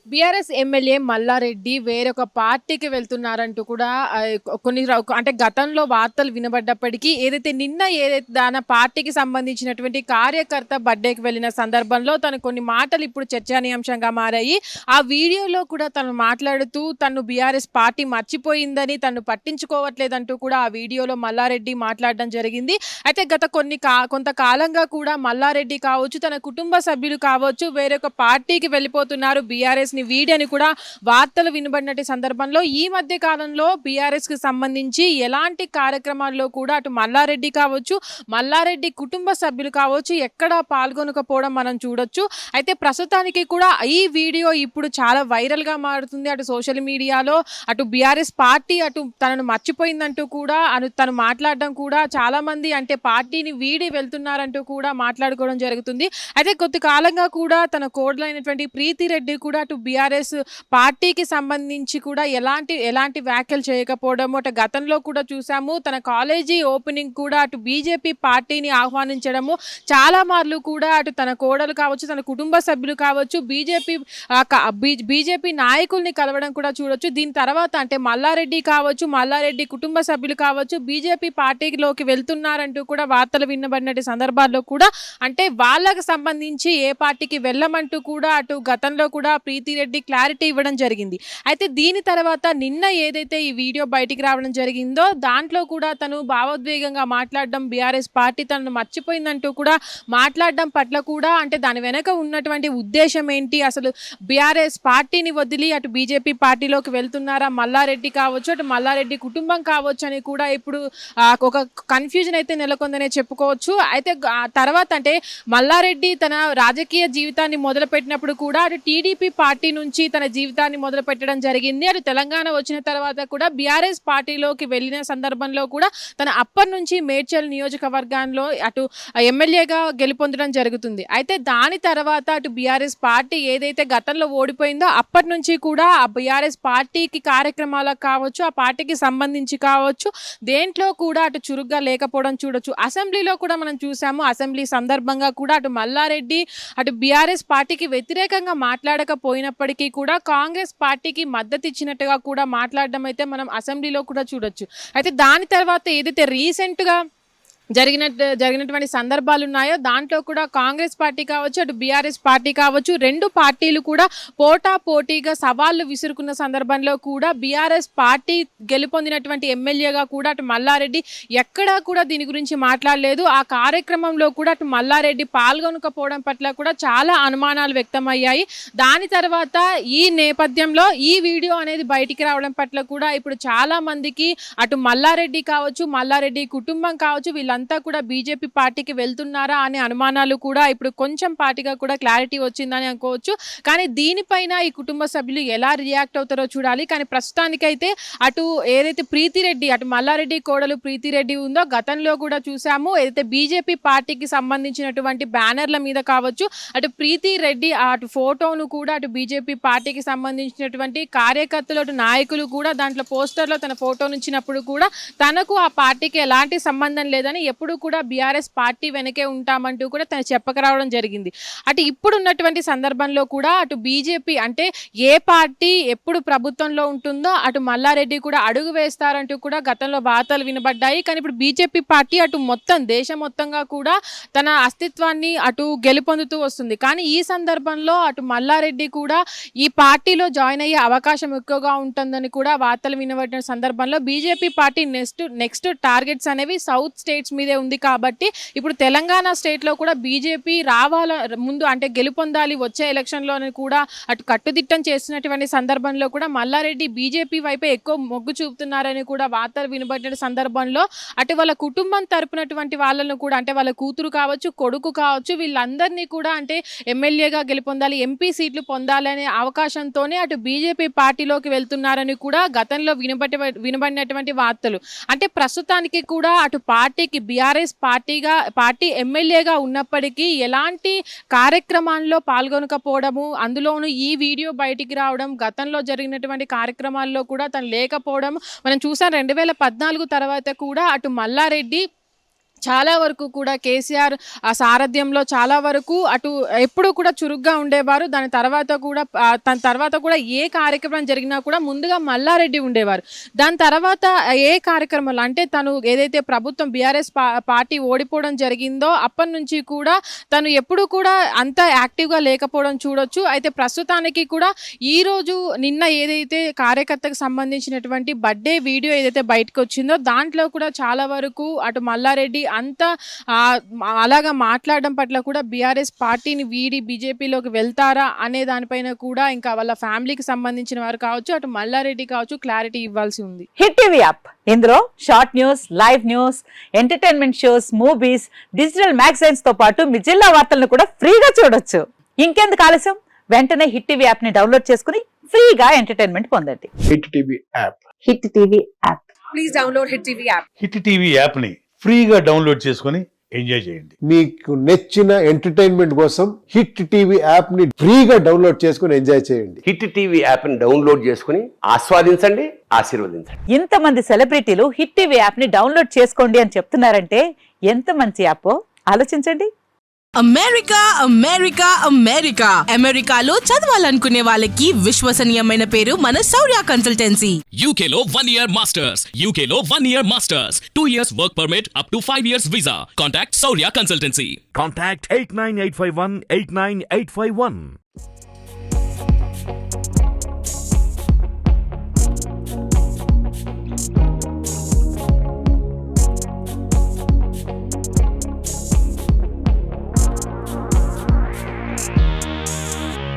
BRS MLA Mallareddy వేరొక పార్టీకి వెళ్తున్నారంటూ కూడా కొన్ని అంటే గతంలో వార్తలు వినబడ్డప్పటికీ ఏదైతే తన పార్టీకి సంబంధించినటువంటి కార్యకర్త బర్త్‌డేకి వెళ్ళిన సందర్భంలో తను కొన్ని మాటలు ఇప్పుడు చర్చనీయాంశంగా మారాయి. ఆ వీడియోలో కూడా తను మాట్లాడుతూ తను బీఆర్ఎస్ పార్టీ మర్చిపోయిందని, తను పట్టించుకోవట్లేదంటూ కూడా ఆ వీడియోలో మల్లారెడ్డి మాట్లాడడం జరిగింది. అయితే గత కొంతకాలంగా కూడా మల్లారెడ్డి కావచ్చు, తన కుటుంబ సభ్యులు కావచ్చు వేరొక పార్టీకి వెళ్ళిపోతున్నారు. బీఆర్ఎస్‌ని వీడని కూడా వార్తలు వినబడినటి సందర్భంలో ఈ మధ్య కాలంలో బీఆర్ఎస్‌కి సంబంధించి ఎలాంటి కార్యక్రమాల్లో కూడా అటు మల్లారెడ్డి కావచ్చు, మల్లారెడ్డి కుటుంబ సభ్యులు కావచ్చు ఎక్కడా పాల్గొనకపోవడం మనం చూడొచ్చు. అయితే ప్రస్తుతానికి కూడా ఈ వీడియో ఇప్పుడు చాలా వైరల్‌గా మారుతుంది. అటు సోషల్ మీడియాలో అటు బీఆర్ఎస్ పార్టీ తనను మర్చిపోయిందంటూ కూడా తను మాట్లాడడం కూడా చాలామంది అంటే పార్టీని వీడి వెళ్తున్నారంటూ కూడా మాట్లాడుకోవడం జరుగుతుంది. అయితే కొంతకాలంగా కూడా తన కోడలైనటువంటి ప్రీతి రెడ్డి కూడా అటు బీఆర్ఎస్ పార్టీకి సంబంధించి కూడా ఎలాంటి వ్యాఖ్యలు చేయకపోవడము, అటు గతంలో కూడా చూసాము తన కాలేజీ ఓపెనింగ్ కూడా అటు బీజేపీ పార్టీని ఆహ్వానించడము, చాలా మార్లు కూడా అటు తన కోడలు కావచ్చు, తన కుటుంబ సభ్యులు కావచ్చు, బీజేపీ నాయకుల్ని కలవడం కూడా చూడొచ్చు. దీని తర్వాత అంటే మల్లారెడ్డి కావచ్చు, మల్లారెడ్డి కుటుంబ సభ్యులు కావచ్చు బీజేపీ పార్టీలోకి వెళ్తున్నారంటూ కూడా వార్తలు వినబడినటి సందర్భాల్లో కూడా అంటే వాళ్ళకి సంబంధించి ఏ పార్టీకి వెళ్ళమంటూ కూడా అటు గతంలో కూడా ప్రీతిరెడ్డి క్లారిటీ ఇవ్వడం జరిగింది. అయితే దీని తర్వాత నిన్న ఏదైతే ఈ వీడియో బయటికి రావడం జరిగిందో దాంట్లో కూడా తను భావోద్వేగంగా మాట్లాడడం, బీఆర్ఎస్ పార్టీ తనను మర్చిపోయిందంటూ కూడా మాట్లాడడం పట్ల కూడా అంటే దాని వెనక ఉన్నటువంటి ఉద్దేశం ఏంటి, అసలు బీఆర్ఎస్ పార్టీని వదిలి అటు బీజేపీ పార్టీలోకి వెళ్తున్నారా మల్లారెడ్డి కావచ్చు, అటు మల్లారెడ్డి కుటుంబం కావచ్చు అని కూడా ఇప్పుడు ఒక కన్ఫ్యూజన్ అయితే నెలకొందనే చెప్పుకోవచ్చు. అయితే తర్వాత అంటే మల్లారెడ్డి తన రాజకీయ జీవితాన్ని మొదలుపెట్టినప్పుడు కూడా అటు టీడీపీ పార్టీ నుంచి తన జీవితాన్ని మొదలుపెట్టడం జరిగింది. అటు తెలంగాణ వచ్చిన తర్వాత కూడా బీఆర్ఎస్ పార్టీలోకి వెళ్ళిన సందర్భంలో కూడా తన అప్పటి నుంచి మేడ్చల్ నియోజకవర్గంలో అటు ఎమ్మెల్యేగా గెలుపొందడం జరుగుతుంది. అయితే దాని తర్వాత అటు బీఆర్ఎస్ పార్టీ ఏదైతే గతంలో ఓడిపోయిందో అప్పటి నుంచి కూడా ఆ బీఆర్ఎస్ పార్టీకి కార్యక్రమాలకు కావచ్చు, ఆ పార్టీకి సంబంధించి కావచ్చు దేంట్లో కూడా అటు చురుగ్గా లేకపోవడం చూడొచ్చు. అసెంబ్లీలో కూడా మనం చూసాము. అసెంబ్లీ సందర్భంగా కూడా అటు మల్లారెడ్డి అటు బీఆర్ఎస్ పార్టీకి వ్యతిరేకంగా మాట్లాడకపోయినప్పటికీ కూడా కాంగ్రెస్ పార్టీకి మద్దతు ఇచ్చినట్టుగా కూడా మాట్లాడడం అయితే మనం అసెంబ్లీలో కూడా చూడొచ్చు. అయితే దాని తర్వాత ఏదైతే రీసెంట్‌గా జరిగినటువంటి సందర్భాలు ఉన్నాయో దాంట్లో కూడా కాంగ్రెస్ పార్టీ కావచ్చు, అటు బీఆర్ఎస్ పార్టీ కావచ్చు 2 పార్టీలు కూడా పోటాపోటీగా సవాళ్లు విసురుకున్న సందర్భంలో కూడా బీఆర్ఎస్ పార్టీ గెలుపొందినటువంటి ఎమ్మెల్యేగా కూడా అటు మల్లారెడ్డి ఎక్కడా కూడా దీని గురించి మాట్లాడలేదు. ఆ కార్యక్రమంలో కూడా అటు మల్లారెడ్డి పాల్గొనకపోవడం పట్ల కూడా చాలా అనుమానాలు వ్యక్తమయ్యాయి. దాని తర్వాత ఈ నేపథ్యంలో ఈ వీడియో అనేది బయటికి రావడం పట్ల కూడా ఇప్పుడు చాలా మందికి అటు మల్లారెడ్డి కావచ్చు, మల్లారెడ్డి కుటుంబం కావచ్చు వీళ్ళంతా కూడా బీజేపీ పార్టీకి వెళ్తున్నారా అనే అనుమానాలు కూడా ఇప్పుడు కొంచెం పార్టీగా కూడా క్లారిటీ వచ్చిందని అనుకోవచ్చు. కానీ దీనిపైన ఈ కుటుంబ సభ్యులు ఎలా రియాక్ట్ అవుతారో చూడాలి. కానీ ప్రస్తుతానికైతే అటు ఏదైతే ప్రీతిరెడ్డి అటు మల్లారెడ్డి కోడలు ప్రీతిరెడ్డి ఉందో గతంలో కూడా చూసాము. ఏదైతే బీజేపీ పార్టీకి సంబంధించినటువంటి బ్యానర్ల మీద కావచ్చు అటు ప్రీతిరెడ్డి అటు ఫోటోను కూడా అటు బీజేపీ పార్టీకి సంబంధించినటువంటి కార్యకర్తలు అటు నాయకులు కూడా దాంట్లో పోస్టర్లో తన ఫోటోను ఇచ్చినప్పుడు కూడా తనకు ఆ పార్టీకి ఎలాంటి సంబంధం లేదని ఎప్పుడు కూడా బీఆర్ఎస్ పార్టీ వెనకే ఉంటామంటూ కూడా తను చెప్పకరావడం జరిగింది. అటు ఇప్పుడు ఉన్నటువంటి సందర్భంలో కూడా అటు బీజేపీ అంటే ఏ పార్టీ ఎప్పుడు ప్రభుత్వంలో ఉంటుందో అటు మల్లారెడ్డి కూడా అడుగు వేస్తారంటూ కూడా గతంలో వార్తలు వినబడ్డాయి. కానీ ఇప్పుడు బీజేపీ పార్టీ అటు మొత్తం దేశం మొత్తంగా కూడా తన అస్తిత్వాన్ని అటు గెలుపొందుతూ వస్తుంది. కానీ ఈ సందర్భంలో అటు మల్లారెడ్డి కూడా ఈ పార్టీలో జాయిన్ అయ్యే అవకాశం ఎక్కువగా ఉంటుందని కూడా వార్తలు వినబడిన సందర్భంలో బీజేపీ పార్టీ నెక్స్ట్ టార్గెట్స్ అనేవి సౌత్ స్టేట్స్ మీదే ఉంది కాబట్టి ఇప్పుడు తెలంగాణ స్టేట్లో కూడా బీజేపీ ముందు అంటే గెలుపొందాలి వచ్చే ఎలక్షన్లోని కూడా అటు కట్టుదిట్టం చేసినటువంటి సందర్భంలో కూడా మల్లారెడ్డి బీజేపీ వైపే ఎక్కువ మొగ్గు చూపుతున్నారని కూడా వార్తలు వినబడిన సందర్భంలో అటు వాళ్ళ కుటుంబం తరపునటువంటి వాళ్ళను కూడా అంటే వాళ్ళ కూతురు కావచ్చు, కొడుకు కావచ్చు వీళ్ళందరినీ కూడా అంటే ఎమ్మెల్యేగా గెలుపొందాలి, ఎంపీ సీట్లు పొందాలనే అవకాశంతోనే అటు బీజేపీ పార్టీలోకి వెళ్తున్నారని కూడా గతంలో వినబడినటువంటి వార్తలు. అంటే ప్రస్తుతానికి కూడా అటు పార్టీకి బీఆర్ఎస్ పార్టీ ఎమ్మెల్యేగా ఉన్నప్పటికీ ఎలాంటి కార్యక్రమాల్లో పాల్గొనకపోవడము, అందులోనూ ఈ వీడియో బయటికి రావడం, గతంలో జరిగినటువంటి కార్యక్రమాల్లో కూడా తను లేకపోవడం మనం చూసాం. 2014 తర్వాత కూడా అటు మల్లారెడ్డి చాలా వరకు కూడా కేసీఆర్ ఆ సారథ్యంలో చాలా వరకు అటు ఎప్పుడూ కూడా చురుగ్గా ఉండేవారు. దాని తర్వాత కూడా తన తర్వాత కూడా ఏ కార్యక్రమం జరిగినా కూడా ముందుగా మల్లారెడ్డి ఉండేవారు. దాని తర్వాత ఏ కార్యక్రమాలు అంటే తను ఏదైతే ప్రభుత్వం బీఆర్ఎస్ పార్టీ ఓడిపోవడం జరిగిందో అప్పటి నుంచి కూడా తను ఎప్పుడూ కూడా అంత యాక్టివ్గా లేకపోవడం చూడొచ్చు. అయితే ప్రస్తుతానికి కూడా ఈరోజు నిన్న ఏదైతే కార్యకర్తకు సంబంధించినటువంటి బర్త్డే వీడియో ఏదైతే బయటకు వచ్చిందో దాంట్లో కూడా చాలా వరకు అటు మల్లారెడ్డి అంత అలాగా మాట్లాడడం పట్ల కూడా బీఆర్ఎస్ పార్టీని వీడి బీజేపీలోకి వెళ్తారా అనే దానిపైన కూడా ఇంకా వాళ్ళ ఫ్యామిలీకి సంబంధించిన వారు కావచ్చు అటు మల్లారెడ్డి కావచ్చు క్లారిటీ ఇవ్వాల్సి ఉంది. హిట్ టీవీ యాప్ ఇందులో short news, live news, entertainment shows, movies, digital magazines తో పాటు మీ జిల్లా వార్తలను కూడా ఫ్రీగా చూడొచ్చు. ఇంకెందుకు ఆలస్యం, వెంటనే హిట్ టీవీ యాప్ ని డౌన్లోడ్ చేసుకుని ఫ్రీగా ఎంటర్టైన్మెంట్ పొందండి. Hit TV app. Hit TV app. Please download hit TV app. Hit TV యాప్ని ఫ్రీగా డౌన్లోడ్ చేసుకొని ఎంజాయ్ చేయండి. మీకు నచ్చిన ఎంటర్టైన్మెంట్ కోసం హిట్ టీవీ యాప్ ని ఫ్రీగా డౌన్లోడ్ చేసుకుని ఎంజాయ్ చేయండి. హిట్ టీవీ యాప్ ని డౌన్లోడ్ చేసుకుని ఆస్వాదించండి, ఆశీర్వదించండి. ఇంతమంది సెలబ్రిటీలు హిట్ టీవీ యాప్ ని డౌన్లోడ్ చేసుకోండి అని చెప్తున్నారంటే ఎంత మంచి యాప్ ఆలోచించండి. అమెరికా అమెరికా అమెరికా అమెరికాలో చదవాలనుకునే వాళ్ళకి విశ్వసనీయమైన పేరు మన శౌర్య కన్సల్టెన్సీ. UK లో 1 year masters, UK లో 1 year masters, 2 years work permit up to 5 years visa. Contact Saurya Consultancy. Contact 89851 89851.